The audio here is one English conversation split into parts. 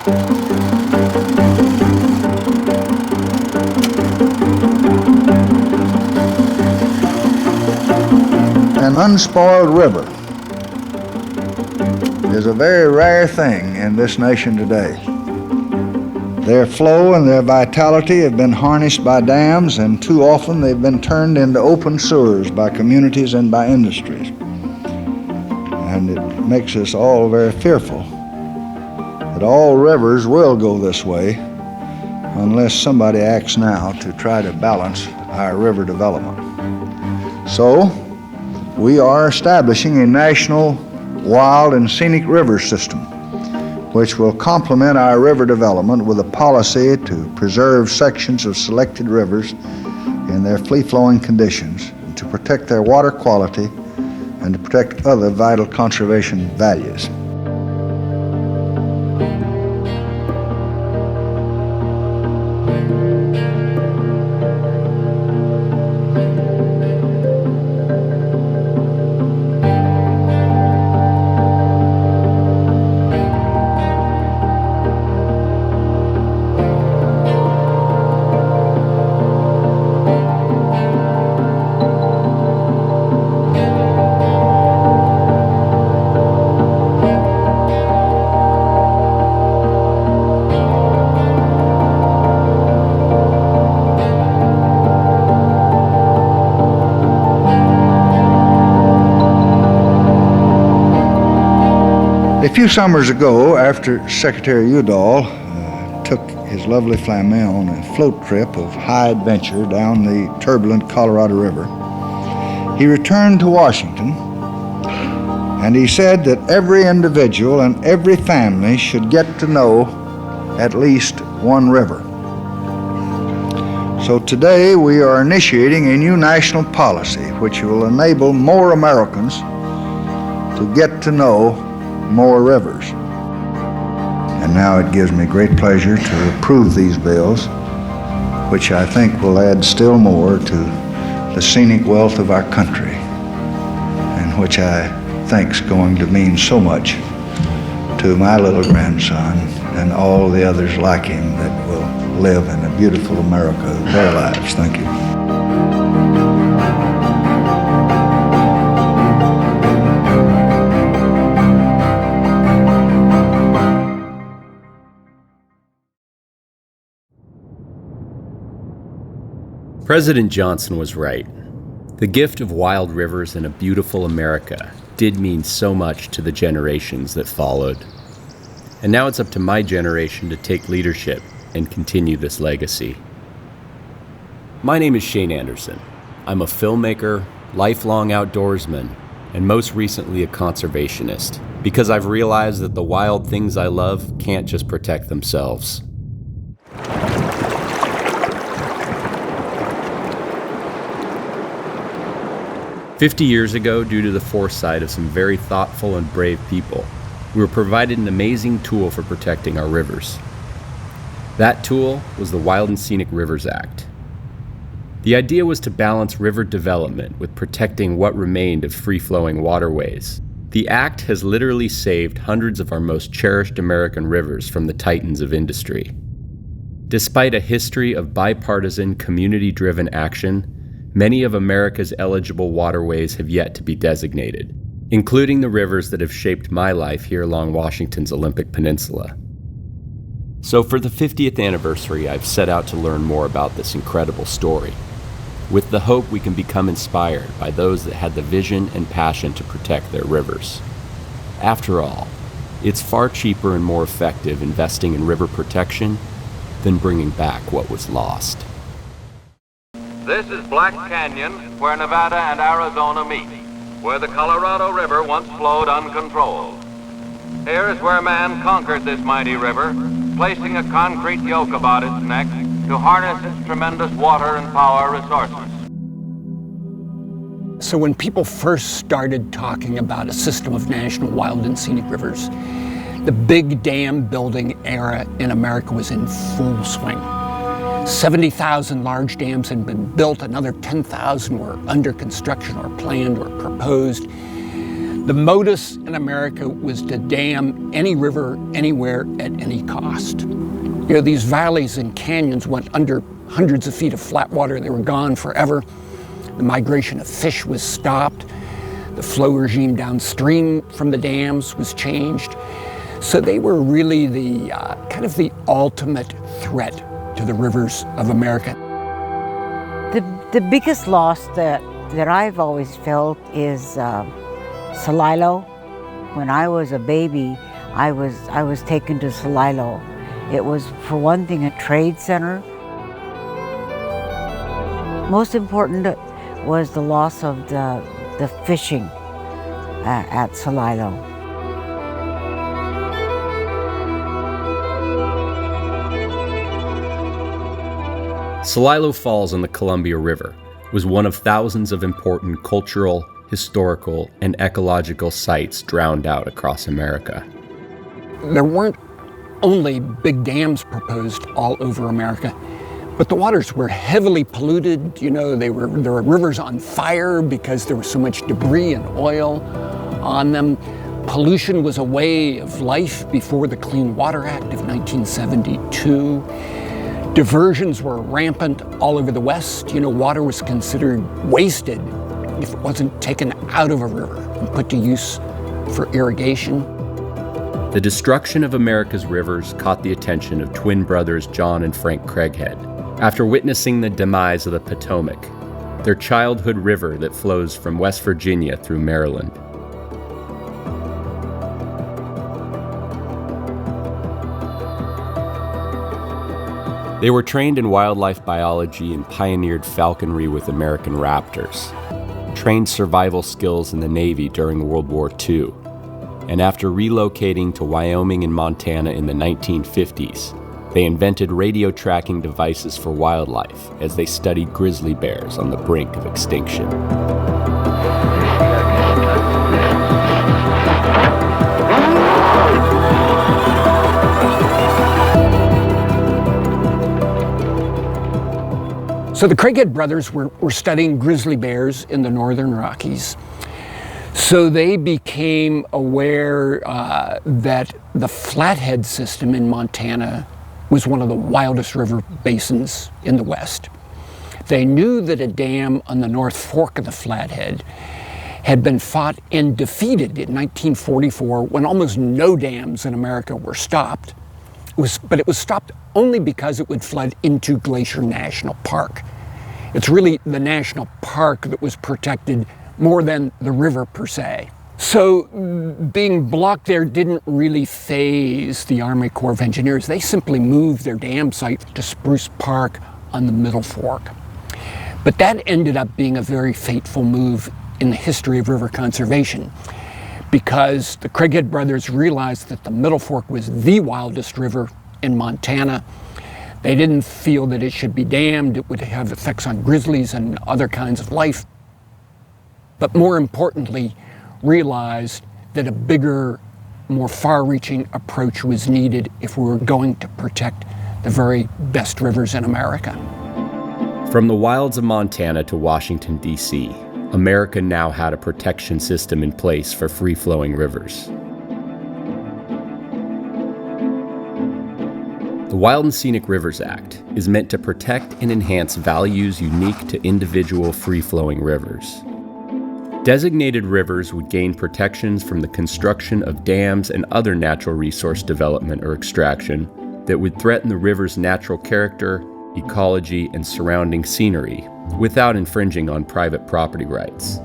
An unspoiled river is a very rare thing in this nation today. Their flow and their vitality have been harnessed by dams, and too often they've been turned into open sewers by communities and by industries. And it makes us all very fearful that all rivers will go this way unless somebody acts now to try to balance our river development. So, we are establishing a national wild and scenic river system which will complement our river development with a policy to preserve sections of selected rivers in their free-flowing conditions, and to protect their water quality and to protect other vital conservation values. A few summers ago, after Secretary Udall took his lovely Flamet on a float trip of high adventure down the turbulent Colorado River, he returned to Washington, and he said that every individual and every family should get to know at least one river. So today we are initiating a new national policy which will enable more Americans to get to know more rivers. And now it gives me great pleasure to approve these bills, which I think will add still more to the scenic wealth of our country, and which I think is going to mean so much to my little grandson and all the others like him that will live in a beautiful America their lives. Thank you. President Johnson was right. The gift of wild rivers and a beautiful America did mean so much to the generations that followed. And now it's up to my generation to take leadership and continue this legacy. My name is Shane Anderson. I'm a filmmaker, lifelong outdoorsman, and most recently a conservationist, because I've realized that the wild things I love can't just protect themselves. "50 years ago, due to the foresight of some very thoughtful and brave people, we were provided an amazing tool for protecting our rivers. That tool was the Wild and Scenic Rivers Act. The idea was to balance river development with protecting what remained of free-flowing waterways. The act has literally saved hundreds of our most cherished American rivers from the titans of industry. Despite a history of bipartisan, community-driven action, many of America's eligible waterways have yet to be designated, including the rivers that have shaped my life here along Washington's Olympic Peninsula. So for the 50th anniversary, I've set out to learn more about this incredible story, with the hope we can become inspired by those that had the vision and passion to protect their rivers. After all, it's far cheaper and more effective investing in river protection than bringing back what was lost." This is Black Canyon, where Nevada and Arizona meet, where the Colorado River once flowed uncontrolled. Here is where man conquered this mighty river, placing a concrete yoke about its neck to harness its tremendous water and power resources. So when people first started talking about a system of national wild and scenic rivers, the big dam building era in America was in full swing. 70,000 large dams had been built, another 10,000 were under construction or planned or proposed. The modus in America was to dam any river, anywhere, at any cost. You know, these valleys and canyons went under hundreds of feet of flat water. They were gone forever. The migration of fish was stopped. The flow regime downstream from the dams was changed. So they were really the kind of the ultimate threat to the rivers of America. The biggest loss that I've always felt is Celilo. When I was a baby, I was taken to Celilo. It was, for one thing, a trade center. Most important was the loss of the fishing at Celilo. Celilo Falls on the Columbia River was one of thousands of important cultural, historical, and ecological sites drowned out across America. There weren't only big dams proposed all over America, but the waters were heavily polluted. You know, there were rivers on fire because there was so much debris and oil on them. Pollution was a way of life before the Clean Water Act of 1972. Diversions were rampant all over the West. You know, water was considered wasted if it wasn't taken out of a river and put to use for irrigation. The destruction of America's rivers caught the attention of twin brothers John and Frank Craighead after witnessing the demise of the Potomac, their childhood river that flows from West Virginia through Maryland. They were trained in wildlife biology and pioneered falconry with American raptors, trained survival skills in the Navy during World War II, and after relocating to Wyoming and Montana in the 1950s, they invented radio tracking devices for wildlife as they studied grizzly bears on the brink of extinction. So the Craighead brothers were studying grizzly bears in the northern Rockies. So they became aware that the Flathead system in Montana was one of the wildest river basins in the West. They knew that a dam on the North Fork of the Flathead had been fought and defeated in 1944 when almost no dams in America were stopped. But it was stopped only because it would flood into Glacier National Park. It's really the national park that was protected more than the river per se. So being blocked there didn't really faze the Army Corps of Engineers. They simply moved their dam site to Spruce Park on the Middle Fork. But that ended up being a very fateful move in the history of river conservation, because the Craighead brothers realized that the Middle Fork was the wildest river in Montana. They didn't feel that it should be dammed. It would have effects on grizzlies and other kinds of life. But more importantly, realized that a bigger, more far-reaching approach was needed if we were going to protect the very best rivers in America. From the wilds of Montana to Washington, D.C., America now had a protection system in place for free-flowing rivers. The Wild and Scenic Rivers Act is meant to protect and enhance values unique to individual free-flowing rivers. Designated rivers would gain protections from the construction of dams and other natural resource development or extraction that would threaten the river's natural character, ecology, and surrounding scenery without infringing on private property rights.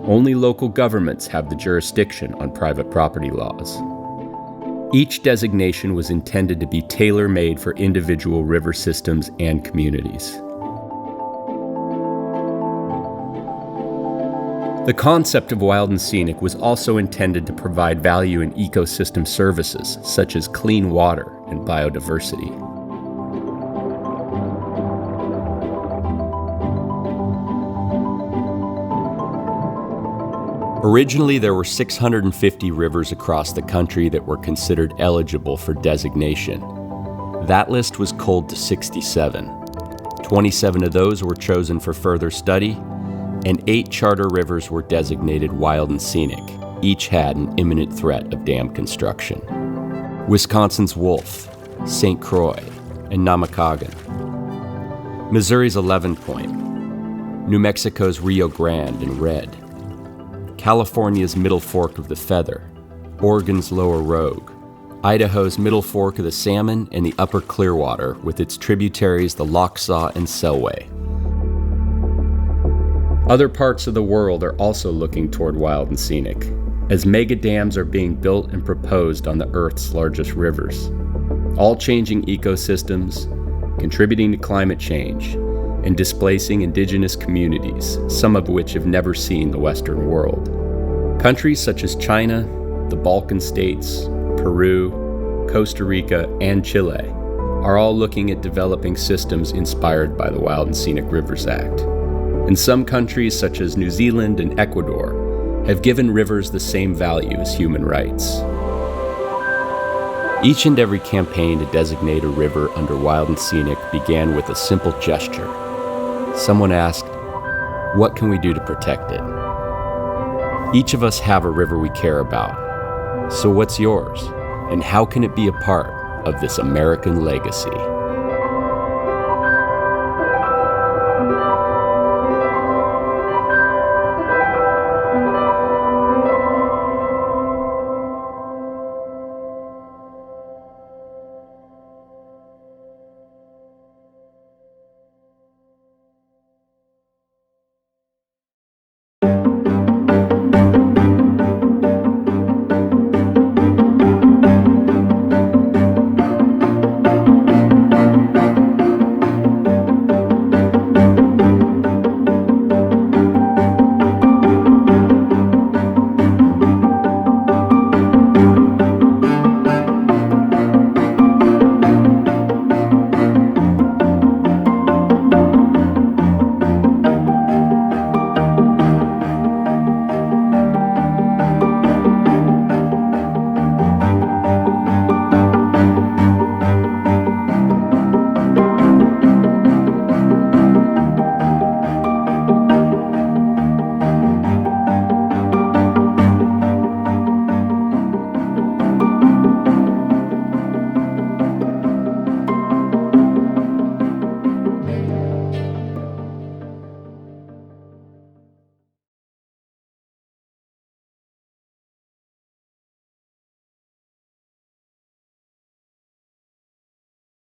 Only local governments have the jurisdiction on private property laws. Each designation was intended to be tailor-made for individual river systems and communities. The concept of wild and scenic was also intended to provide value in ecosystem services such as clean water and biodiversity. Originally, there were 650 rivers across the country that were considered eligible for designation. That list was culled to 67. 27 of those were chosen for further study, and 8 charter rivers were designated wild and scenic, each had an imminent threat of dam construction. Wisconsin's Wolf, St. Croix, and Namakagon. Missouri's 11 Point. New Mexico's Rio Grande and Red. California's Middle Fork of the Feather. Oregon's Lower Rogue. Idaho's Middle Fork of the Salmon, and the Upper Clearwater with its tributaries the Lochsa and Selway. Other parts of the world are also looking toward wild and scenic, as mega dams are being built and proposed on the Earth's largest rivers, all changing ecosystems, contributing to climate change, and displacing indigenous communities, some of which have never seen the Western world. Countries such as China, the Balkan states, Peru, Costa Rica, and Chile are all looking at developing systems inspired by the Wild and Scenic Rivers Act. And some countries such as New Zealand and Ecuador have given rivers the same value as human rights. Each and every campaign to designate a river under Wild and Scenic began with a simple gesture. Someone asked, "What can we do to protect it?" Each of us have a river we care about. So what's yours? And how can it be a part of this American legacy?